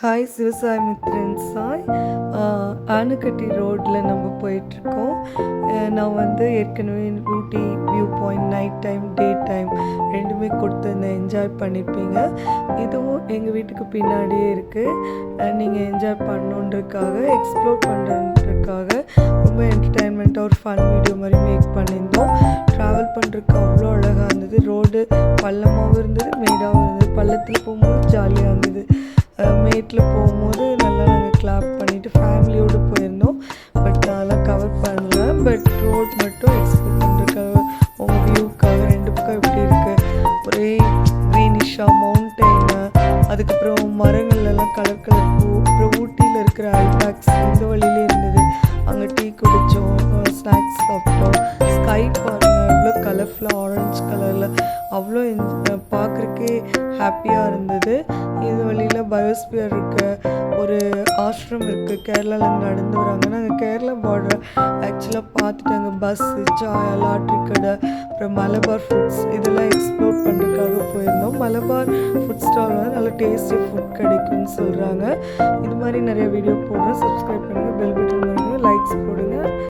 Hi Sivasai Mithran Sai. Anaikatti ரோட்டில் நம்ம போயிட்டுருக்கோம். நான் ஏற்கனவே Ooty view point night time day time ரெண்டுமே கொடுத்துருந்தேன், என்ஜாய் பண்ணியிருப்பீங்க. இதுவும் எங்கள் வீட்டுக்கு பின்னாடியே இருக்குது. நீங்கள் என்ஜாய் பண்ணணுன்றதுக்காக, எக்ஸ்ப்ளோர் பண்ணுறதுக்காக ரொம்ப என்டர்டெயின்மெண்ட்டாக ஒரு ஃபன் வீடியோ மாதிரி மேக் பண்ணியிருந்தோம். ட்ராவல் பண்ணுறதுக்கு அவ்வளோ அழகாக இருந்தது. ரோடு பள்ளமாகவும் இருந்தது, மேடாகவும் இருந்தது. பள்ளத்தில் போகும்போது ஜாலியாக இருந்தது, மேட்டில் போகும்போது நல்லா நாங்கள் கிளாப் பண்ணிவிட்டு ஃபேமிலியோடு போயிருந்தோம். பட் அதெல்லாம் கவர் பண்ணல. பட் ரோட் மட்டும் எக்ஸ்ப்ளோர் பண்ணுறதுக்காக உங்கள் வியூக்காக ரெண்டு பக்கம் எப்படி இருக்குது, ஒரே க்ரீனிஷாக மவுண்டெயினு, அதுக்கப்புறம் மரங்கள்லாம் கலர் கலர் பூ, அப்புறம் ஊட்டியில் இருக்கிற ஐபேக்ஸ் இந்த வழியிலே இருந்தது. அங்கே டீ குடித்தோம், ஸ்நாக்ஸ் சாப்பிட்டோம். ஸ்கை பாருங்கள் எவ்வளோ கலர்ஃபுல்லாக ஆரஞ்சு கலரில், அவ்வளோ பார்க்குறக்கே ஹாப்பியாக இருந்தது. இது வழியில் பயோஸ்பியர் இருக்க ஒரு ஆஷ்ரம் இருக்குது, கேரளாவில் நடந்து வராங்க. நாங்கள் கேரளா பார்டர் ஆக்சுவலாக பார்த்துட்டு அங்கே பஸ்ஸு, சாயா, லாட்ரி கடை, அப்புறம் மலபார் ஃபுட்ஸ் இதெல்லாம் எக்ஸ்ப்ளோர் பண்ணுறதுக்காக போயிருந்தோம். மலபார் ஃபுட் ஸ்டால் நல்லா டேஸ்டி ஃபுட் கிடைக்கும்னு சொல்கிறாங்க. இது மாதிரி நிறைய வீடியோ போடுறேன். சப்ஸ்கிரைப் பண்ணுங்கள், பெல் பட்டன் பண்ணுங்கள், லைக்ஸ் போடுங்க.